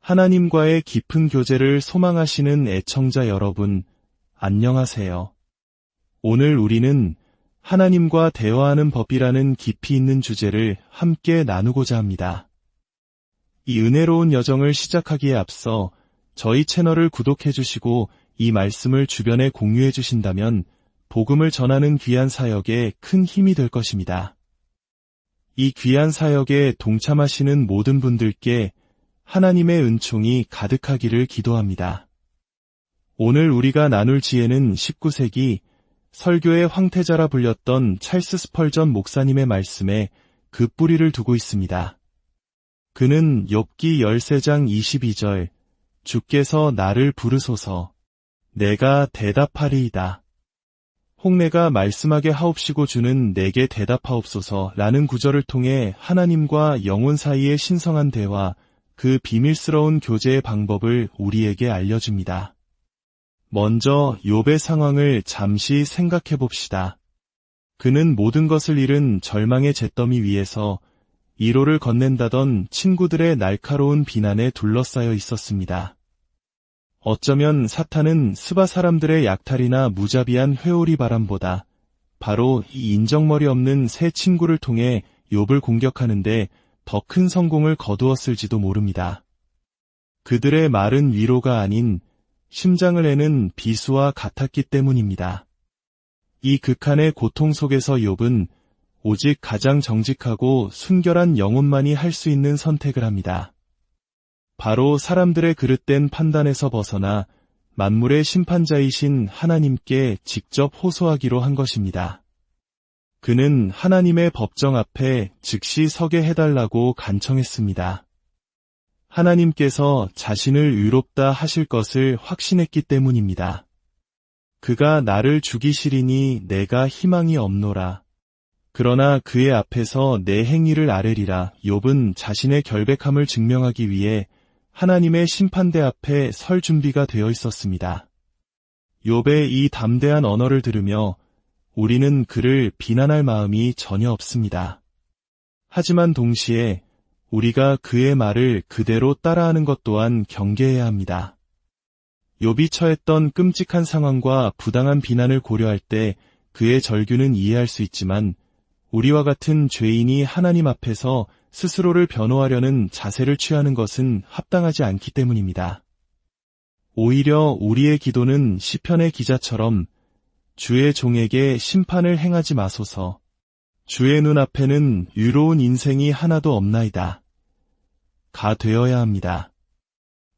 하나님과의 깊은 교제를 소망하시는 애청자 여러분, 안녕하세요. 오늘 우리는 하나님과 대화하는 법이라는 깊이 있는 주제를 함께 나누고자 합니다. 이 은혜로운 여정을 시작하기에 앞서 저희 채널을 구독해 주시고 이 말씀을 주변에 공유해 주신다면 복음을 전하는 귀한 사역에 큰 힘이 될 것입니다. 이 귀한 사역에 동참하시는 모든 분들께 하나님의 은총이 가득하기를 기도합니다. 오늘 우리가 나눌 지혜는 19세기 설교의 황태자라 불렸던 찰스 스펄전 목사님의 말씀에 그 뿌리를 두고 있습니다. 그는 욥기 13장 22절 주께서 나를 부르소서 내가 대답하리이다. 혹 내가 말씀하게 하옵시고 주는 내게 대답하옵소서 라는 구절을 통해 하나님과 영혼 사이의 신성한 대화, 그 비밀스러운 교제의 방법을 우리에게 알려줍니다. 먼저 욥의 상황을 잠시 생각해 봅시다. 그는 모든 것을 잃은 절망의 잿더미 위에서 이로를 건넨다던 친구들의 날카로운 비난에 둘러싸여 있었습니다. 어쩌면 사탄은 스바 사람들의 약탈이나 무자비한 회오리 바람보다 바로 이 인정머리 없는 새 친구를 통해 욥을 공격하는데 더 큰 성공을 거두었을지도 모릅니다. 그들의 말은 위로가 아닌 심장을 애는 비수와 같았기 때문입니다. 이 극한의 고통 속에서 욥은 오직 가장 정직하고 순결한 영혼만이 할 수 있는 선택을 합니다. 바로 사람들의 그릇된 판단에서 벗어나 만물의 심판자이신 하나님께 직접 호소하기로 한 것입니다. 그는 하나님의 법정 앞에 즉시 서게 해달라고 간청했습니다. 하나님께서 자신을 의롭다 하실 것을 확신했기 때문입니다. 그가 나를 죽이시리니 내가 희망이 없노라. 그러나 그의 앞에서 내 행위를 아뢰리라. 욥은 자신의 결백함을 증명하기 위해 하나님의 심판대 앞에 설 준비가 되어 있었습니다. 욥의 이 담대한 언어를 들으며 우리는 그를 비난할 마음이 전혀 없습니다. 하지만 동시에 우리가 그의 말을 그대로 따라하는 것 또한 경계해야 합니다. 욥이 처했던 끔찍한 상황과 부당한 비난을 고려할 때 그의 절규는 이해할 수 있지만 우리와 같은 죄인이 하나님 앞에서 스스로를 변호하려는 자세를 취하는 것은 합당하지 않기 때문입니다. 오히려 우리의 기도는 시편의 기자처럼 주의 종에게 심판을 행하지 마소서. 주의 눈앞에는 의로운 인생이 하나도 없나이다. 가 되어야 합니다.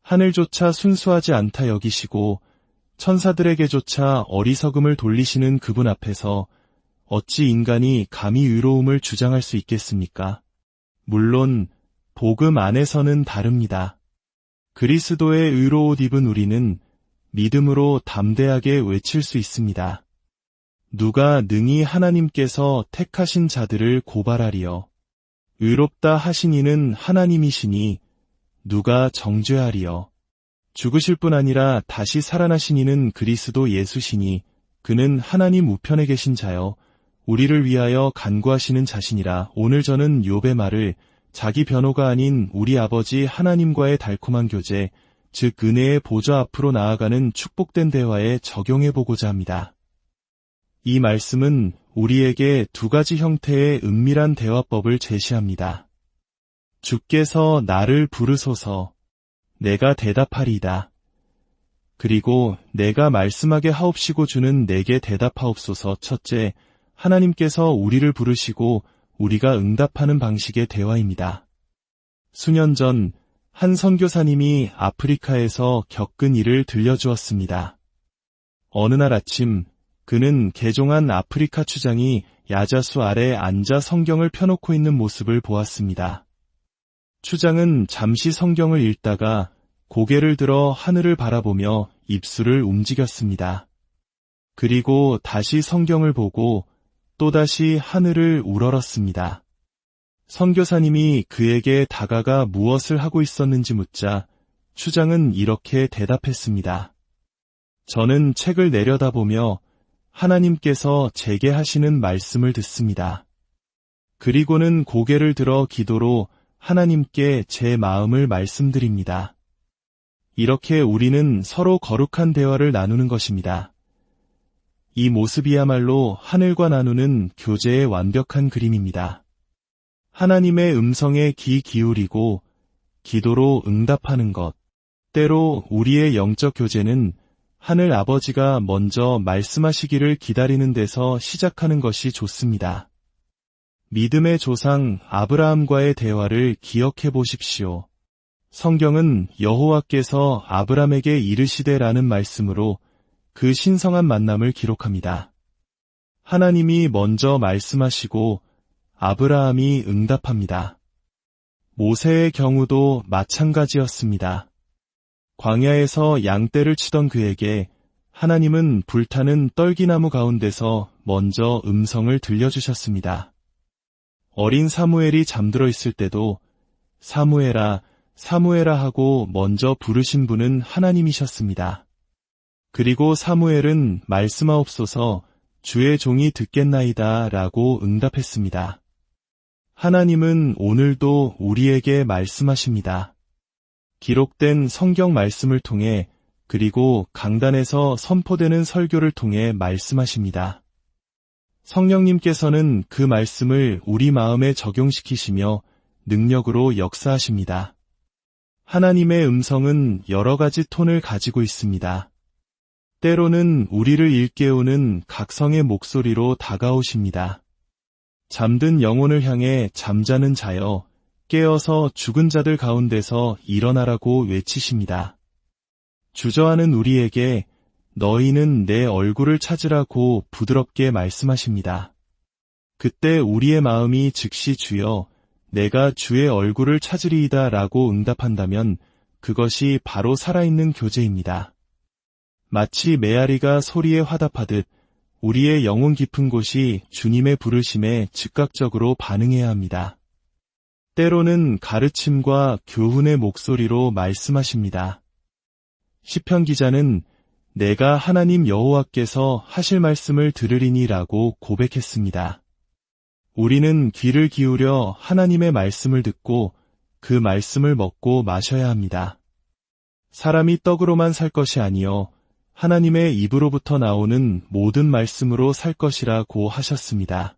하늘조차 순수하지 않다 여기시고 천사들에게조차 어리석음을 돌리시는 그분 앞에서 어찌 인간이 감히 의로움을 주장할 수 있겠습니까? 물론 복음 안에서는 다릅니다. 그리스도의 의로 옷 입은 우리는 믿음으로 담대하게 외칠 수 있습니다. 누가 능히 하나님께서 택하신 자들을 고발하리요. 의롭다 하신 이는 하나님이시니 누가 정죄하리요. 죽으실 뿐 아니라 다시 살아나신 이는 그리스도 예수시니 그는 하나님 우편에 계신 자요 우리를 위하여 간구하시는 자신이라. 오늘 저는 욥의 말을 자기 변호가 아닌 우리 아버지 하나님과의 달콤한 교제, 즉 은혜의 보좌 앞으로 나아가는 축복된 대화에 적용해보고자 합니다. 이 말씀은 우리에게 두 가지 형태의 은밀한 대화법을 제시합니다. 주께서 나를 부르소서 내가 대답하리이다. 그리고 내가 말씀하게 하옵시고 주는 내게 대답하옵소서. 첫째, 하나님께서 우리를 부르시고 우리가 응답하는 방식의 대화입니다. 수년 전 한 선교사님이 아프리카에서 겪은 일을 들려주었습니다. 어느 날 아침 그는 개종한 아프리카 추장이 야자수 아래 앉아 성경을 펴놓고 있는 모습을 보았습니다. 추장은 잠시 성경을 읽다가 고개를 들어 하늘을 바라보며 입술을 움직였습니다. 그리고 다시 성경을 보고 또다시 하늘을 우러렀습니다. 선교사님이 그에게 다가가 무엇을 하고 있었는지 묻자 추장은 이렇게 대답했습니다. 저는 책을 내려다보며 하나님께서 제게 하시는 말씀을 듣습니다. 그리고는 고개를 들어 기도로 하나님께 제 마음을 말씀드립니다. 이렇게 우리는 서로 거룩한 대화를 나누는 것입니다. 이 모습이야말로 하늘과 나누는 교제의 완벽한 그림입니다. 하나님의 음성에 귀 기울이고 기도로 응답하는 것. 때로 우리의 영적 교제는 하늘 아버지가 먼저 말씀하시기를 기다리는 데서 시작하는 것이 좋습니다. 믿음의 조상 아브라함과의 대화를 기억해 보십시오. 성경은 여호와께서 아브라함에게 이르시되라는 말씀으로 그 신성한 만남을 기록합니다. 하나님이 먼저 말씀하시고 아브라함이 응답합니다. 모세의 경우도 마찬가지였습니다. 광야에서 양떼를 치던 그에게 하나님은 불타는 떨기나무 가운데서 먼저 음성을 들려주셨습니다. 어린 사무엘이 잠들어 있을 때도 사무엘아, 사무엘아 하고 먼저 부르신 분은 하나님이셨습니다. 그리고 사무엘은 말씀하옵소서 주의 종이 듣겠나이다 라고 응답했습니다. 하나님은 오늘도 우리에게 말씀하십니다. 기록된 성경 말씀을 통해 그리고 강단에서 선포되는 설교를 통해 말씀하십니다. 성령님께서는 그 말씀을 우리 마음에 적용시키시며 능력으로 역사하십니다. 하나님의 음성은 여러 가지 톤을 가지고 있습니다. 때로는 우리를 일깨우는 각성의 목소리로 다가오십니다. 잠든 영혼을 향해 잠자는 자여 깨어서 죽은 자들 가운데서 일어나라고 외치십니다. 주저하는 우리에게 너희는 내 얼굴을 찾으라고 부드럽게 말씀하십니다. 그때 우리의 마음이 즉시 주여 내가 주의 얼굴을 찾으리이다 라고 응답한다면 그것이 바로 살아있는 교제입니다. 마치 메아리가 소리에 화답하듯 우리의 영혼 깊은 곳이 주님의 부르심에 즉각적으로 반응해야 합니다. 때로는 가르침과 교훈의 목소리로 말씀하십니다. 시편 기자는 내가 하나님 여호와께서 하실 말씀을 들으리니 라고 고백했습니다. 우리는 귀를 기울여 하나님의 말씀을 듣고 그 말씀을 먹고 마셔야 합니다. 사람이 떡으로만 살 것이 아니요 하나님의 입으로부터 나오는 모든 말씀으로 살 것이라고 하셨습니다.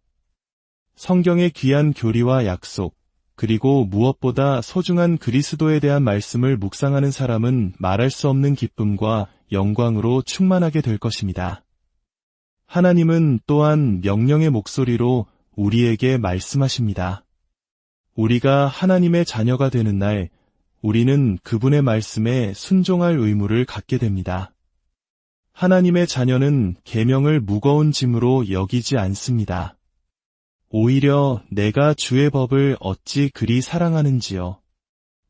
성경의 귀한 교리와 약속, 그리고 무엇보다 소중한 그리스도에 대한 말씀을 묵상하는 사람은 말할 수 없는 기쁨과 영광으로 충만하게 될 것입니다. 하나님은 또한 명령의 목소리로 우리에게 말씀하십니다. 우리가 하나님의 자녀가 되는 날, 우리는 그분의 말씀에 순종할 의무를 갖게 됩니다. 하나님의 자녀는 계명을 무거운 짐으로 여기지 않습니다. 오히려 내가 주의 법을 어찌 그리 사랑하는지요.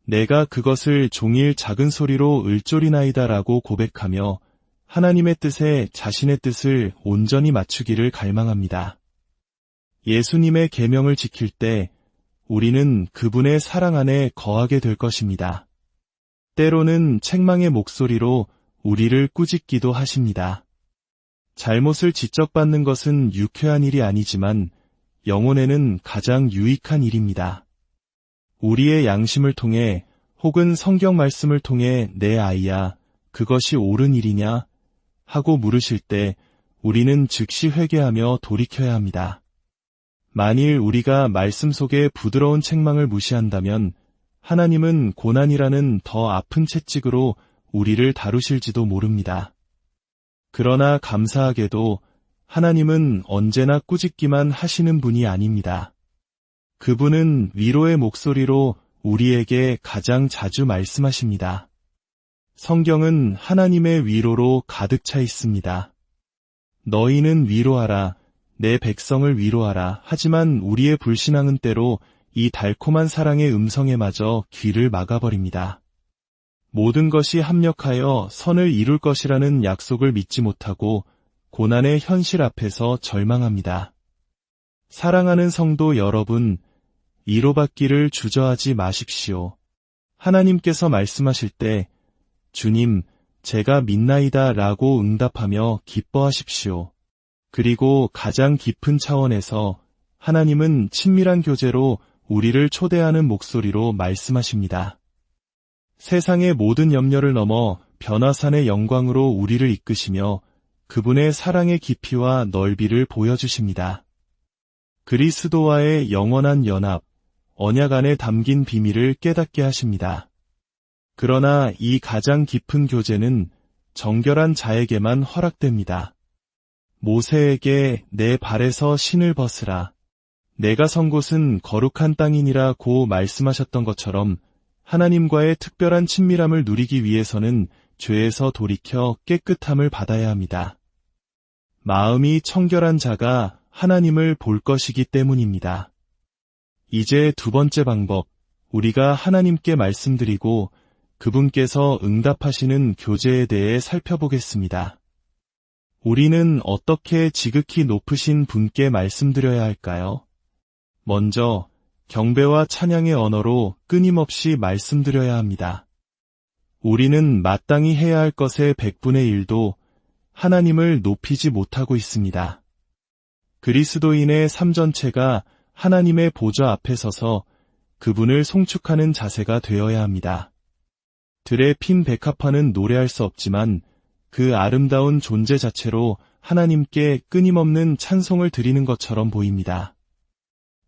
내가 그것을 종일 작은 소리로 을조리나이다라고 고백하며 하나님의 뜻에 자신의 뜻을 온전히 맞추기를 갈망합니다. 예수님의 계명을 지킬 때 우리는 그분의 사랑 안에 거하게 될 것입니다. 때로는 책망의 목소리로 우리를 꾸짖기도 하십니다. 잘못을 지적받는 것은 유쾌한 일이 아니지만 영혼에는 가장 유익한 일입니다. 우리의 양심을 통해 혹은 성경 말씀을 통해 내 아이야, 그것이 옳은 일이냐? 하고 물으실 때 우리는 즉시 회개하며 돌이켜야 합니다. 만일 우리가 말씀 속의 부드러운 책망을 무시한다면 하나님은 고난이라는 더 아픈 채찍으로 우리를 다루실지도 모릅니다. 그러나 감사하게도 하나님은 언제나 꾸짖기만 하시는 분이 아닙니다. 그분은 위로의 목소리로 우리에게 가장 자주 말씀하십니다. 성경은 하나님의 위로로 가득 차 있습니다. 너희는 위로하라, 내 백성을 위로하라. 하지만 우리의 불신앙은 때로 이 달콤한 사랑의 음성에마저 귀를 막아버립니다. 모든 것이 합력하여 선을 이룰 것이라는 약속을 믿지 못하고 고난의 현실 앞에서 절망합니다. 사랑하는 성도 여러분, 위로받기를 주저하지 마십시오. 하나님께서 말씀하실 때 주님, 제가 믿나이다 라고 응답하며 기뻐하십시오. 그리고 가장 깊은 차원에서 하나님은 친밀한 교제로 우리를 초대하는 목소리로 말씀하십니다. 세상의 모든 염려를 넘어 변화산의 영광으로 우리를 이끄시며 그분의 사랑의 깊이와 넓이를 보여주십니다. 그리스도와의 영원한 연합, 언약 안에 담긴 비밀을 깨닫게 하십니다. 그러나 이 가장 깊은 교제는 정결한 자에게만 허락됩니다. 모세에게 내 발에서 신을 벗으라. 내가 선 곳은 거룩한 땅이니라고 말씀하셨던 것처럼 하나님과의 특별한 친밀함을 누리기 위해서는 죄에서 돌이켜 깨끗함을 받아야 합니다. 마음이 청결한 자가 하나님을 볼 것이기 때문입니다. 이제 두 번째 방법, 우리가 하나님께 말씀드리고 그분께서 응답하시는 교제에 대해 살펴보겠습니다. 우리는 어떻게 지극히 높으신 분께 말씀드려야 할까요? 먼저 경배와 찬양의 언어로 끊임없이 말씀드려야 합니다. 우리는 마땅히 해야 할 것의 100분의 1도 하나님을 높이지 못하고 있습니다. 그리스도인의 삶 전체가 하나님의 보좌 앞에 서서 그분을 송축하는 자세가 되어야 합니다. 들에 핀 백합화는 노래할 수 없지만 그 아름다운 존재 자체로 하나님께 끊임없는 찬송을 드리는 것처럼 보입니다.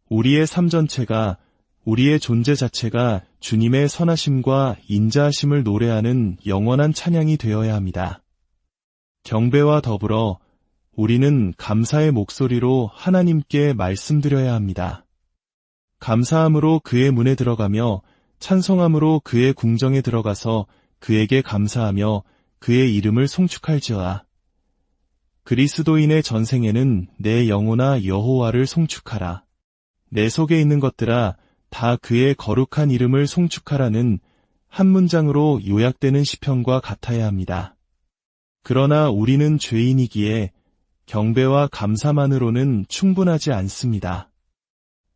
우리의 삶 전체가, 우리의 존재 자체가 주님의 선하심과 인자하심을 노래하는 영원한 찬양이 되어야 합니다. 경배와 더불어 우리는 감사의 목소리로 하나님께 말씀드려야 합니다. 감사함으로 그의 문에 들어가며 찬송함으로 그의 궁정에 들어가서 그에게 감사하며 그의 이름을 송축할지어다. 그리스도인의 전생에는 내 영혼아 여호와를 송축하라. 내 속에 있는 것들아 다 그의 거룩한 이름을 송축하라는 한 문장으로 요약되는 시편과 같아야 합니다. 그러나 우리는 죄인이기에 경배와 감사만으로는 충분하지 않습니다.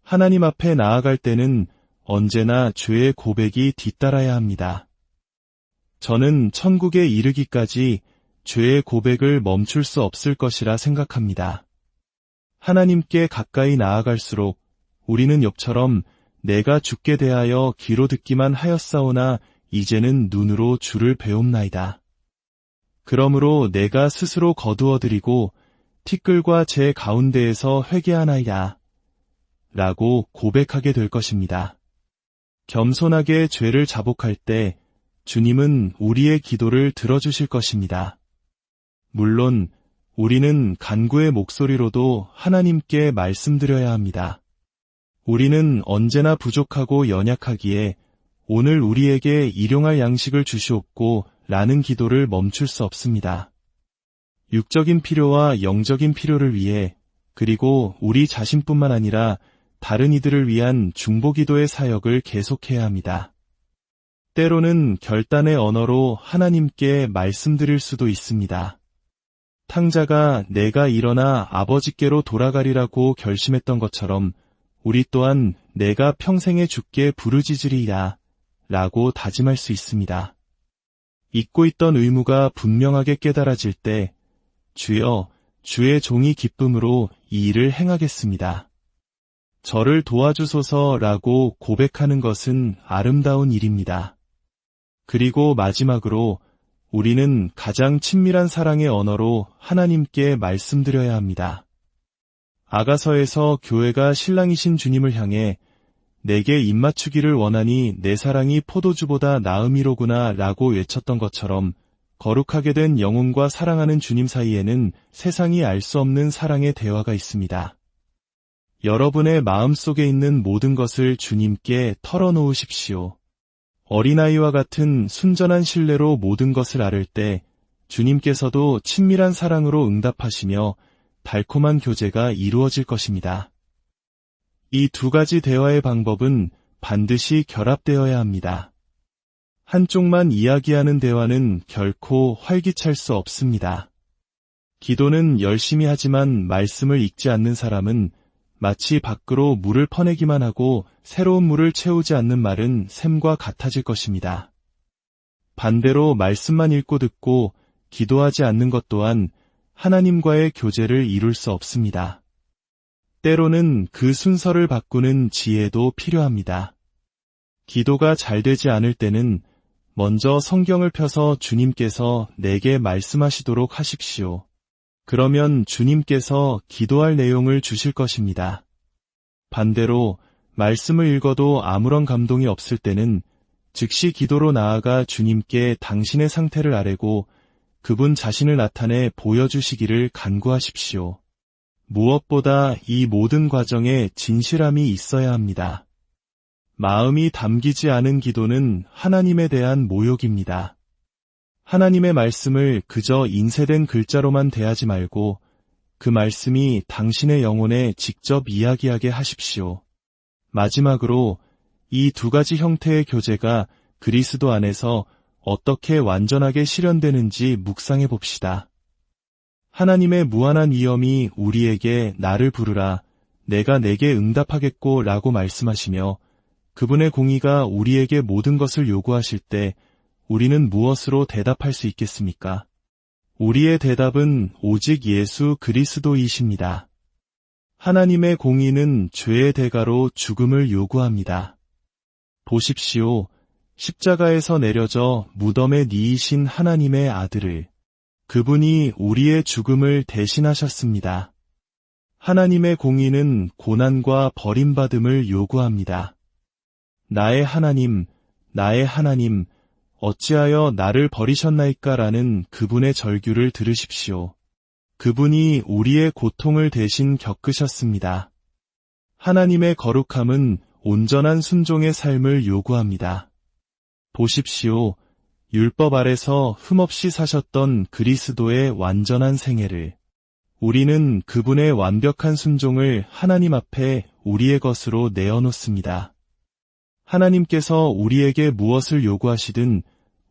하나님 앞에 나아갈 때는 언제나 죄의 고백이 뒤따라야 합니다. 저는 천국에 이르기까지 죄의 고백을 멈출 수 없을 것이라 생각합니다. 하나님께 가까이 나아갈수록 우리는 욥처럼 내가 주께 대하여 귀로 듣기만 하였사오나 이제는 눈으로 주를 배움나이다. 그러므로 내가 스스로 거두어드리고 티끌과 제 가운데에서 회개하나이다. 라고 고백하게 될 것입니다. 겸손하게 죄를 자복할 때 주님은 우리의 기도를 들어주실 것입니다. 물론 우리는 간구의 목소리로도 하나님께 말씀드려야 합니다. 우리는 언제나 부족하고 연약하기에 오늘 우리에게 일용할 양식을 주시옵고 라는 기도를 멈출 수 없습니다. 육적인 필요와 영적인 필요를 위해 그리고 우리 자신뿐만 아니라 다른 이들을 위한 중보기도의 사역을 계속해야 합니다. 때로는 결단의 언어로 하나님께 말씀드릴 수도 있습니다. 탕자가 내가 일어나 아버지께로 돌아가리라고 결심했던 것처럼 우리 또한 내가 평생에 주께 부르짖으리이다 라고 다짐할 수 있습니다. 잊고 있던 의무가 분명하게 깨달아질 때 주여, 주의 종이 기쁨으로 이 일을 행하겠습니다. 저를 도와주소서라고 고백하는 것은 아름다운 일입니다. 그리고 마지막으로 우리는 가장 친밀한 사랑의 언어로 하나님께 말씀드려야 합니다. 아가서에서 교회가 신랑이신 주님을 향해 내게 입맞추기를 원하니 내 사랑이 포도주보다 나음이로구나 라고 외쳤던 것처럼 거룩하게 된 영혼과 사랑하는 주님 사이에는 세상이 알 수 없는 사랑의 대화가 있습니다. 여러분의 마음속에 있는 모든 것을 주님께 털어놓으십시오. 어린아이와 같은 순전한 신뢰로 모든 것을 앓을 때 주님께서도 친밀한 사랑으로 응답하시며 달콤한 교제가 이루어질 것입니다. 이 두 가지 대화의 방법은 반드시 결합되어야 합니다. 한쪽만 이야기하는 대화는 결코 활기찰 수 없습니다. 기도는 열심히 하지만 말씀을 읽지 않는 사람은 마치 밖으로 물을 퍼내기만 하고 새로운 물을 채우지 않는 말은 샘과 같아질 것입니다. 반대로 말씀만 읽고 듣고 기도하지 않는 것 또한 하나님과의 교제를 이룰 수 없습니다. 때로는 그 순서를 바꾸는 지혜도 필요합니다. 기도가 잘 되지 않을 때는 먼저 성경을 펴서 주님께서 내게 말씀하시도록 하십시오. 그러면 주님께서 기도할 내용을 주실 것입니다. 반대로 말씀을 읽어도 아무런 감동이 없을 때는 즉시 기도로 나아가 주님께 당신의 상태를 아뢰고 그분 자신을 나타내 보여주시기를 간구하십시오. 무엇보다 이 모든 과정에 진실함이 있어야 합니다. 마음이 담기지 않은 기도는 하나님에 대한 모욕입니다. 하나님의 말씀을 그저 인쇄된 글자로만 대하지 말고 그 말씀이 당신의 영혼에 직접 이야기하게 하십시오. 마지막으로 이 두 가지 형태의 교제가 그리스도 안에서 어떻게 완전하게 실현되는지 묵상해 봅시다. 하나님의 무한한 위엄이 우리에게 나를 부르라, 내가 내게 응답하겠고 라고 말씀하시며 그분의 공의가 우리에게 모든 것을 요구하실 때 우리는 무엇으로 대답할 수 있겠습니까? 우리의 대답은 오직 예수 그리스도이십니다. 하나님의 공의는 죄의 대가로 죽음을 요구합니다. 보십시오. 십자가에서 내려져 무덤에 니이신 하나님의 아들을, 그분이 우리의 죽음을 대신하셨습니다. 하나님의 공의는 고난과 버림받음을 요구합니다. 나의 하나님, 나의 하나님, 어찌하여 나를 버리셨나이까 라는 그분의 절규를 들으십시오. 그분이 우리의 고통을 대신 겪으셨습니다. 하나님의 거룩함은 온전한 순종의 삶을 요구합니다. 보십시오. 율법 아래서 흠없이 사셨던 그리스도의 완전한 생애를, 우리는 그분의 완벽한 순종을 하나님 앞에 우리의 것으로 내어놓습니다. 하나님께서 우리에게 무엇을 요구하시든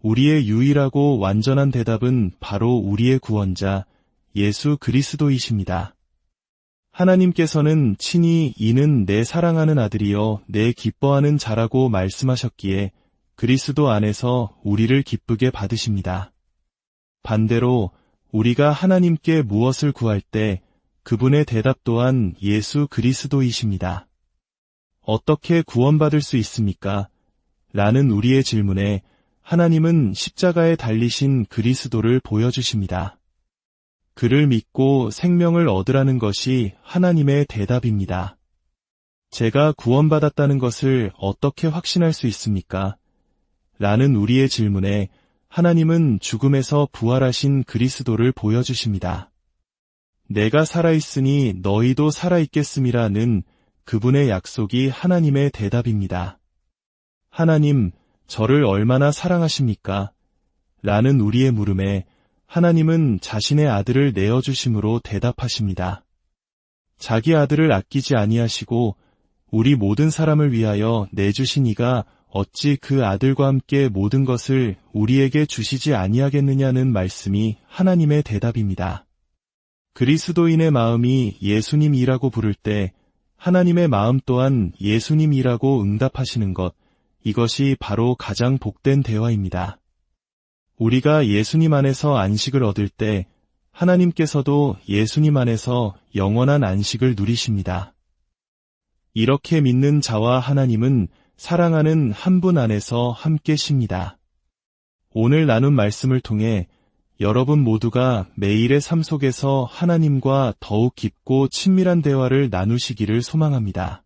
우리의 유일하고 완전한 대답은 바로 우리의 구원자 예수 그리스도이십니다. 하나님께서는 친히 이는 내 사랑하는 아들이여 내 기뻐하는 자라고 말씀하셨기에 그리스도 안에서 우리를 기쁘게 받으십니다. 반대로 우리가 하나님께 무엇을 구할 때 그분의 대답 또한 예수 그리스도이십니다. 어떻게 구원받을 수 있습니까? 라는 우리의 질문에 하나님은 십자가에 달리신 그리스도를 보여주십니다. 그를 믿고 생명을 얻으라는 것이 하나님의 대답입니다. 제가 구원받았다는 것을 어떻게 확신할 수 있습니까? 라는 우리의 질문에 하나님은 죽음에서 부활하신 그리스도를 보여주십니다. 내가 살아있으니 너희도 살아있겠음이라는 그분의 약속이 하나님의 대답입니다. 하나님, 저를 얼마나 사랑하십니까? 라는 우리의 물음에 하나님은 자신의 아들을 내어주심으로 대답하십니다. 자기 아들을 아끼지 아니하시고 우리 모든 사람을 위하여 내주신 이가 어찌 그 아들과 함께 모든 것을 우리에게 주시지 아니하겠느냐는 말씀이 하나님의 대답입니다. 그리스도인의 마음이 예수님이라고 부를 때 하나님의 마음 또한 예수님이라고 응답하시는 것, 이것이 바로 가장 복된 대화입니다. 우리가 예수님 안에서 안식을 얻을 때 하나님께서도 예수님 안에서 영원한 안식을 누리십니다. 이렇게 믿는 자와 하나님은 사랑하는 한 분 안에서 함께 쉽니다. 오늘 나눈 말씀을 통해 여러분 모두가 매일의 삶 속에서 하나님과 더욱 깊고 친밀한 대화를 나누시기를 소망합니다.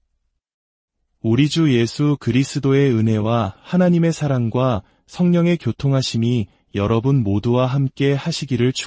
우리 주 예수 그리스도의 은혜와 하나님의 사랑과 성령의 교통하심이 여러분 모두와 함께 하시기를 축복합니다.